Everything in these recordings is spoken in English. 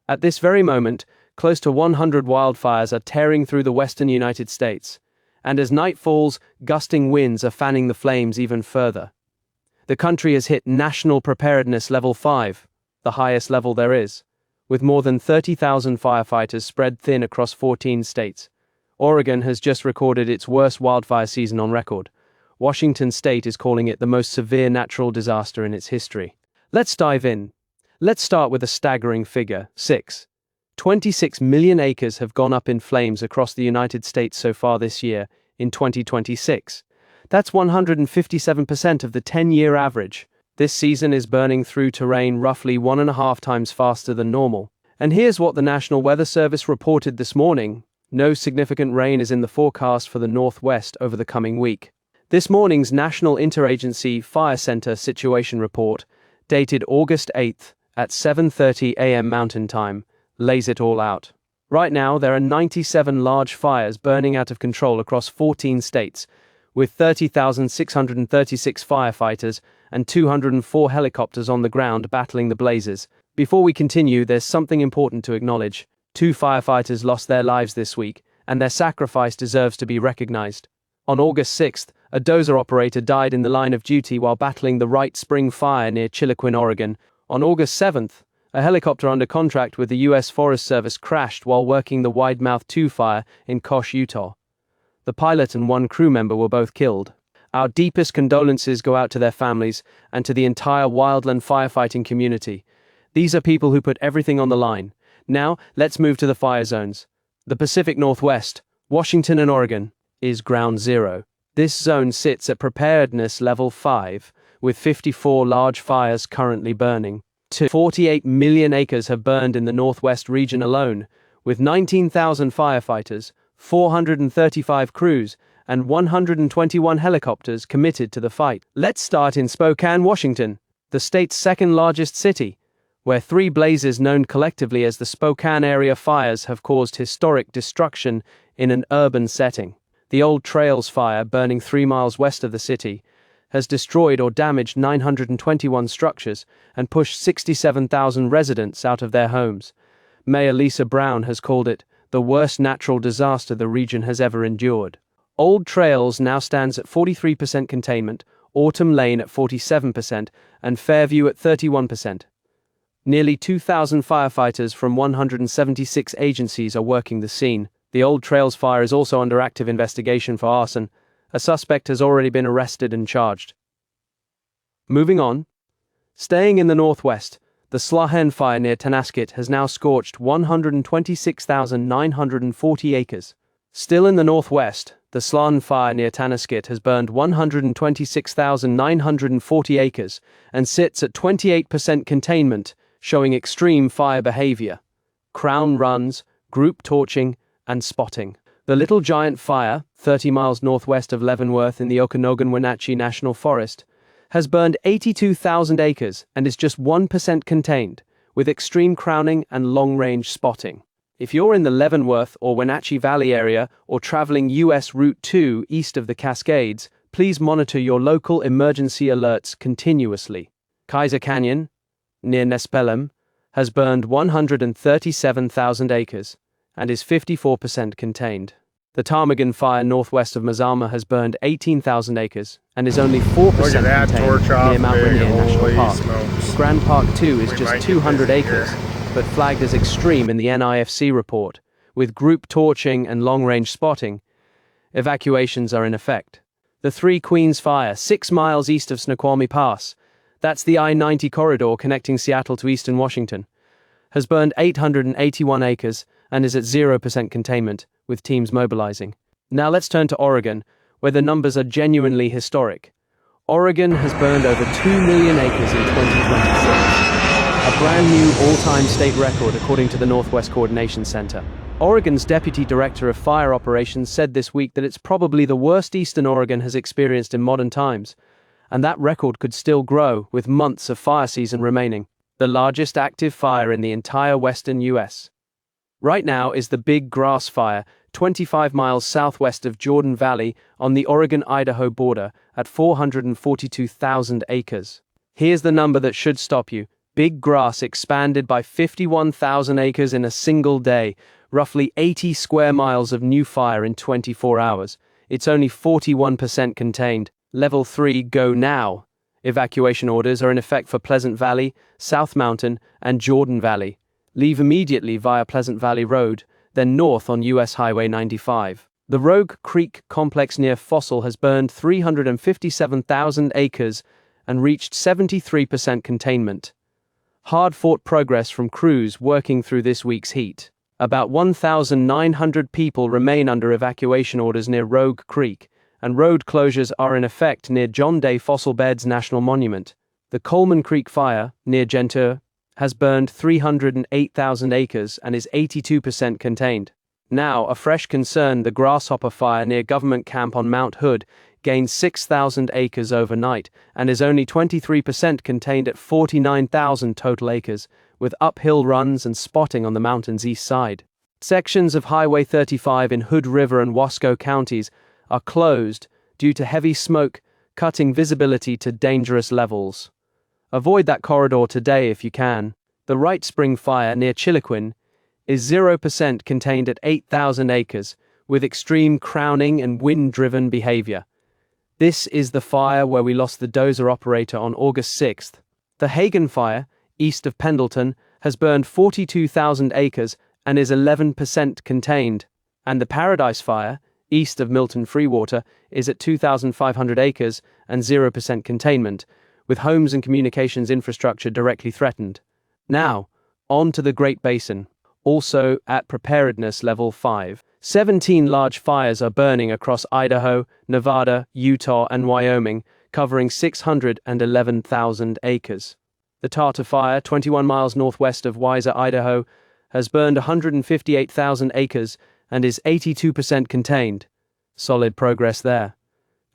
At this very moment, close to 100 wildfires are tearing through the western United States, and as night falls, gusting winds are fanning the flames even further. The country has hit National Preparedness Level 5, the highest level there is, with more than 30,000 firefighters spread thin across 14 states. Oregon has just recorded its worst wildfire season on record. Washington state is calling it the most severe natural disaster in its history. Let's dive in. Let's start with a staggering figure, 26 million acres have gone up in flames across the United States so far this year, in 2026. That's 157% of the 10-year average. This season is burning through terrain roughly 1.5 times faster than normal. And here's what the National Weather Service reported this morning. No significant rain is in the forecast for the Northwest over the coming week. This morning's National Interagency Fire Center Situation Report, dated August 8th at 7:30 a.m. Mountain Time, lays it all out. Right now, there are 97 large fires burning out of control across 14 states, with 30,636 firefighters and 204 helicopters on the ground battling the blazes. Before we continue, there's something important to acknowledge. 2 firefighters lost their lives this week, and their sacrifice deserves to be recognized. On August 6th, a dozer operator died in the line of duty while battling the Wright Spring Fire near Chiloquin, Oregon. On August 7th, a helicopter under contract with the U.S. Forest Service crashed while working the Wide Mouth 2 fire in Kosh, Utah. The pilot and 1 crew member were both killed. Our deepest condolences go out to their families and to the entire wildland firefighting community. These are people who put everything on the line. Now, let's move to the fire zones. The Pacific Northwest, Washington and Oregon, is ground zero. This zone sits at preparedness level 5, with 54 large fires currently burning. 48 million acres have burned in the Northwest region alone, with 19,000 firefighters, 435 crews, and 121 helicopters committed to the fight. Let's start in Spokane, Washington, the state's second largest city, where 3 blazes known collectively as the Spokane area fires have caused historic destruction in an urban setting. The Old Trails fire, burning 3 miles west of the city, has destroyed or damaged 921 structures and pushed 67,000 residents out of their homes. Mayor Lisa Brown has called it the worst natural disaster the region has ever endured. Old Trails now stands at 43% containment, Autumn Lane at 47%, and Fairview at 31%. Nearly 2,000 firefighters from 176 agencies are working the scene. The Old Trails fire is also under active investigation for arson. A suspect has already been arrested and charged. Moving on. Staying in the Northwest, the Slahen fire near Tanasket has now scorched 126,940 acres. Still in the Northwest, the Slahen fire near Tanasket has burned 126,940 acres and sits at 28% containment, showing extreme fire behavior, crown runs, group torching, and spotting. The Little Giant Fire, 30 miles northwest of Leavenworth in the Okanogan-Wenatchee National Forest, has burned 82,000 acres and is just 1% contained, with extreme crowning and long-range spotting. If you're in the Leavenworth or Wenatchee Valley area or traveling US Route 2 east of the Cascades, please monitor your local emergency alerts continuously. Kaiser Canyon, near Nespelem, has burned 137,000 acres and is 54% contained. The Ptarmigan Fire northwest of Mazama has burned 18,000 acres and is only 4% contained near Mount Rainier National Park. Grand Park 2 is just 200 acres, but flagged as extreme in the NIFC report, with group torching and long-range spotting. Evacuations are in effect. The Three Queens Fire, 6 miles east of Snoqualmie Pass, that's the I-90 corridor connecting Seattle to eastern Washington, has burned 881 acres and is at 0% containment, with teams mobilizing. Now let's turn to Oregon, where the numbers are genuinely historic. Oregon has burned over 2 million acres in 2026. A brand new all-time state record according to the Northwest Coordination Center. Oregon's Deputy Director of Fire Operations said this week that it's probably the worst eastern Oregon has experienced in modern times, and that record could still grow with months of fire season remaining. The largest active fire in the entire western U.S. right now is the Big Grass Fire, 25 miles southwest of Jordan Valley on the Oregon-Idaho border at 442,000 acres. Here's the number that should stop you. Big grass expanded by 51,000 acres in a single day, roughly 80 square miles of new fire in 24 hours. It's only 41% contained. Level 3, go now. Evacuation orders are in effect for Pleasant Valley, South Mountain, and Jordan Valley. Leave immediately via Pleasant Valley Road, then north on US Highway 95. The Rogue Creek complex near Fossil has burned 357,000 acres and reached 73% containment. Hard-fought progress from crews working through this week's heat. About 1,900 people remain under evacuation orders near Rogue Creek, and road closures are in effect near John Day Fossil Beds National Monument. The Coleman Creek fire, near Gentoo, has burned 308,000 acres and is 82% contained. Now, a fresh concern, the Grasshopper fire near Government Camp on Mount Hood gained 6,000 acres overnight and is only 23% contained at 49,000 total acres, with uphill runs and spotting on the mountain's east side. Sections of Highway 35 in Hood River and Wasco counties are closed due to heavy smoke, cutting visibility to dangerous levels. Avoid that corridor today if you can. The Wright Spring fire near Chiloquin is 0% contained at 8,000 acres, with extreme crowning and wind-driven behavior. This is the fire where we lost the dozer operator on August 6th. The Hagen fire, east of Pendleton, has burned 42,000 acres and is 11% contained. And the Paradise fire, east of Milton Freewater, is at 2,500 acres and 0% containment, with homes and communications infrastructure directly threatened. Now, on to the Great Basin, also at preparedness level 5. 17 large fires are burning across Idaho, Nevada, Utah, and Wyoming, covering 611,000 acres. The Tartar Fire, 21 miles northwest of Weiser, Idaho, has burned 158,000 acres and is 82% contained. Solid progress there.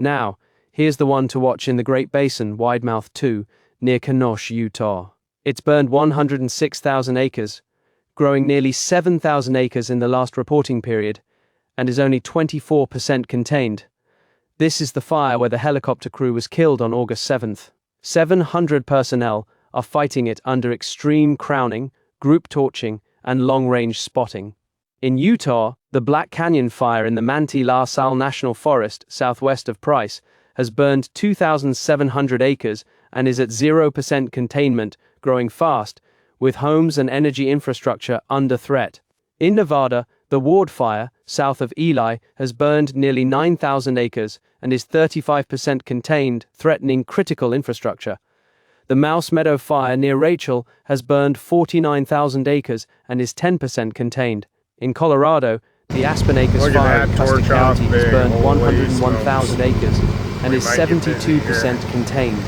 Now, here's the one to watch in the Great Basin, Widemouth 2, near Kenosha, Utah. It's burned 106,000 acres, growing nearly 7,000 acres in the last reporting period, and is only 24% contained. This is the fire where the helicopter crew was killed on August 7th. 700 personnel are fighting it under extreme crowning, group torching, and long-range spotting. In Utah, the Black Canyon fire in the Manti La Salle National Forest, southwest of Price, has burned 2,700 acres and is at 0% containment, growing fast, with homes and energy infrastructure under threat. In Nevada, the Ward Fire, south of Ely, has burned nearly 9,000 acres and is 35% contained, threatening critical infrastructure. The Mouse Meadow Fire near Rachel has burned 49,000 acres and is 10% contained. In Colorado, the Aspen Acres Fire in Custer County has burned 101,000 acres and is 72% contained.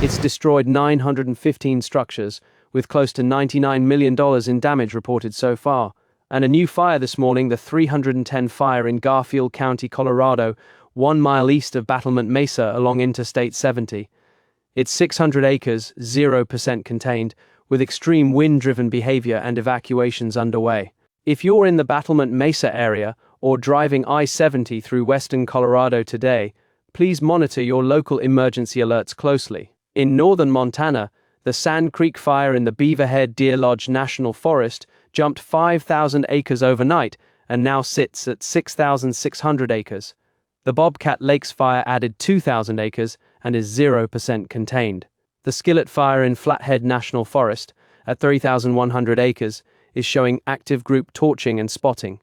It's destroyed 915 structures, with close to $99 million in damage reported so far. And a new fire this morning, the 310 fire in Garfield County, Colorado, 1 mile east of Battlement Mesa along Interstate 70. It's 600 acres, 0% contained, with extreme wind-driven behavior and evacuations underway. If you're in the Battlement Mesa area or driving I-70 through western Colorado today, please monitor your local emergency alerts closely. In northern Montana, the Sand Creek fire in the Beaverhead Deer Lodge National Forest jumped 5,000 acres overnight and now sits at 6,600 acres. The Bobcat Lakes fire added 2,000 acres and is 0% contained. The Skillet fire in Flathead National Forest, at 3,100 acres, is showing active group torching and spotting.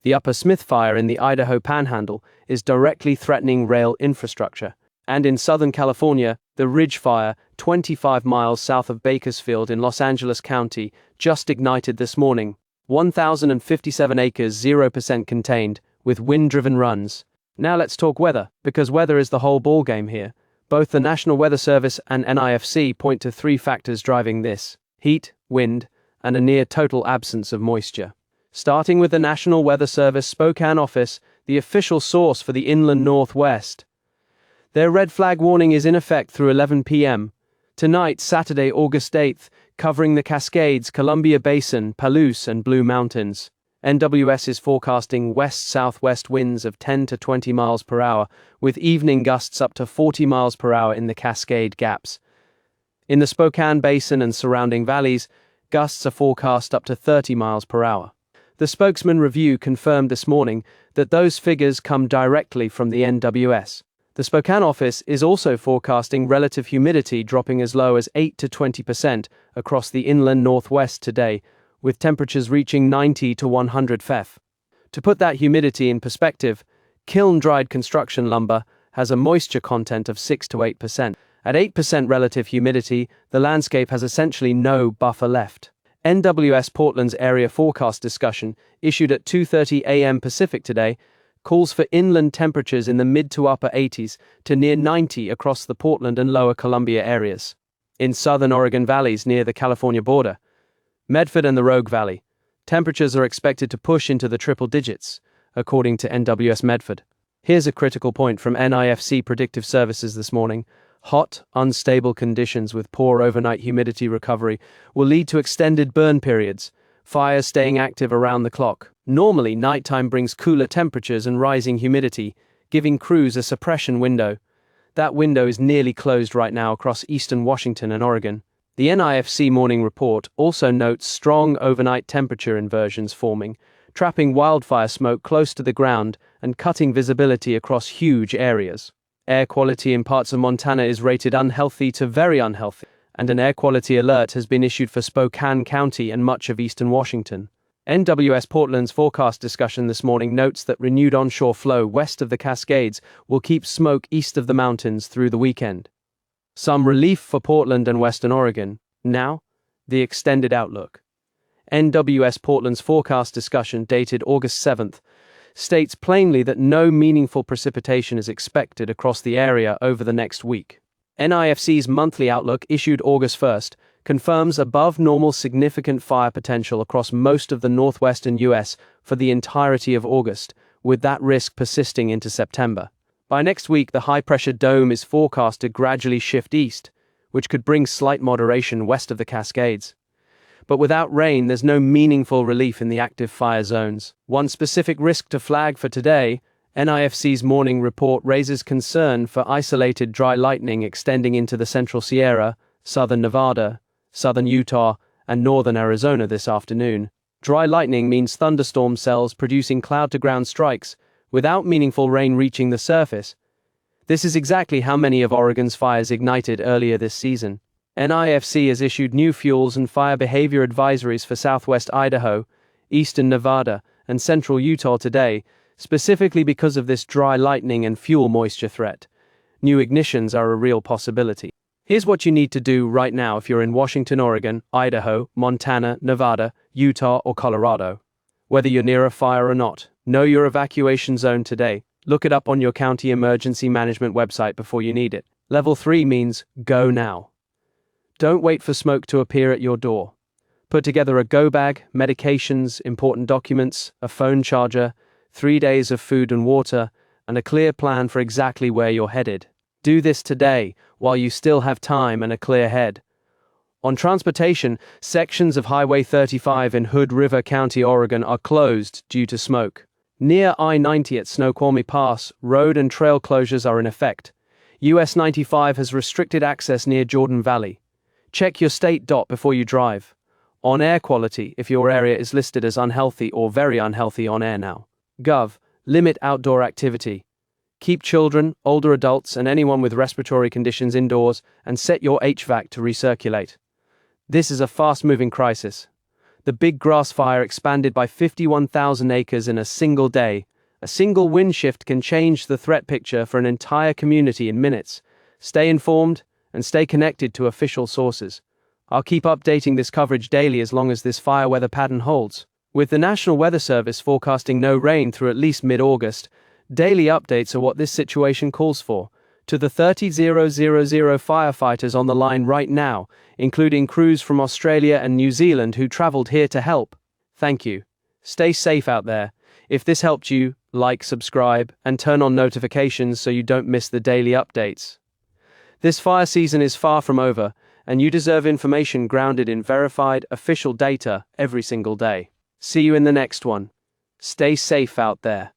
The Upper Smith fire in the Idaho Panhandle is directly threatening rail infrastructure. And in Southern California, the Ridge Fire, 25 miles south of Bakersfield in Los Angeles County, just ignited this morning. 1,057 acres, 0% contained, with wind-driven runs. Now let's talk weather, because weather is the whole ballgame here. Both the National Weather Service and NIFC point to 3 factors driving this: heat, wind, and a near-total absence of moisture. Starting with the National Weather Service Spokane office, the official source for the inland Northwest. Their red flag warning is in effect through 11 p.m. tonight, Saturday, August 8th, covering the Cascades, Columbia Basin, Palouse, and Blue Mountains. NWS is forecasting west-southwest winds of 10 to 20 miles per hour, with evening gusts up to 40 miles per hour in the Cascade Gaps. In the Spokane Basin and surrounding valleys, gusts are forecast up to 30 miles per hour. The spokesman review confirmed this morning that those figures come directly from the NWS. The Spokane office is also forecasting relative humidity dropping as low as 8 to 20% across the inland northwest today, with temperatures reaching 90 to 100 FEF. To put that humidity in perspective, kiln-dried construction lumber has a moisture content of 6 to 8%. At 8% relative humidity, the landscape has essentially no buffer left. NWS Portland's area forecast discussion, issued at 2:30 a.m. Pacific today, calls for inland temperatures in the mid to upper 80s to near 90 across the Portland and Lower Columbia areas. In southern Oregon valleys near the California border, Medford and the Rogue Valley, temperatures are expected to push into the triple digits, according to NWS Medford. Here's a critical point from NIFC Predictive Services this morning. Hot, unstable conditions with poor overnight humidity recovery will lead to extended burn periods, fires staying active around the clock. Normally, nighttime brings cooler temperatures and rising humidity, giving crews a suppression window. That window is nearly closed right now across eastern Washington and Oregon. The NIFC morning report also notes strong overnight temperature inversions forming, trapping wildfire smoke close to the ground and cutting visibility across huge areas. Air quality in parts of Montana is rated unhealthy to very unhealthy, and an air quality alert has been issued for Spokane County and much of eastern Washington. NWS Portland's forecast discussion this morning notes that renewed onshore flow west of the Cascades will keep smoke east of the mountains through the weekend. Some relief for Portland and western Oregon. Now, the extended outlook. NWS Portland's forecast discussion, dated August 7th, states plainly that no meaningful precipitation is expected across the area over the next week. NIFC's monthly outlook, issued August 1st, confirms above normal significant fire potential across most of the northwestern U.S. for the entirety of August, with that risk persisting into September. By next week, the high-pressure dome is forecast to gradually shift east, which could bring slight moderation west of the Cascades. But without rain, there's no meaningful relief in the active fire zones. One specific risk to flag for today, NIFC's morning report raises concern for isolated dry lightning extending into the Central Sierra, southern Nevada, southern Utah, and northern Arizona this afternoon. Dry lightning means thunderstorm cells producing cloud-to-ground strikes without meaningful rain reaching the surface. This is exactly how many of Oregon's fires ignited earlier this season. NIFC has issued new fuels and fire behavior advisories for southwest Idaho, eastern Nevada, and central Utah today, specifically because of this dry lightning and fuel moisture threat. New ignitions are a real possibility. Here's what you need to do right now if you're in Washington, Oregon, Idaho, Montana, Nevada, Utah, or Colorado. Whether you're near a fire or not, know your evacuation zone today. Look it up on your county emergency management website before you need it. Level 3 means go now. Don't wait for smoke to appear at your door. Put together a go bag, medications, important documents, a phone charger, 3 days of food and water, and a clear plan for exactly where you're headed. Do this today, while you still have time and a clear head. On transportation, sections of Highway 35 in Hood River County, Oregon are closed due to smoke. Near I-90 at Snoqualmie Pass, road and trail closures are in effect. US 95 has restricted access near Jordan Valley. Check your state DOT before you drive. On air quality, if your area is listed as unhealthy or very unhealthy on air now. Gov, limit outdoor activity. Keep children, older adults, and anyone with respiratory conditions indoors, and set your HVAC to recirculate. This is a fast-moving crisis. The big grass fire expanded by 51,000 acres in a single day. A single wind shift can change the threat picture for an entire community in minutes. Stay informed and stay connected to official sources. I'll keep updating this coverage daily as long as this fire weather pattern holds. With the National Weather Service forecasting no rain through at least mid-August, daily updates are what this situation calls for. To the 30,000 firefighters on the line right now, including crews from Australia and New Zealand who traveled here to help, thank you. Stay safe out there. If this helped you, like, subscribe, and turn on notifications so you don't miss the daily updates. This fire season is far from over, and you deserve information grounded in verified, official data every single day. See you in the next one. Stay safe out there.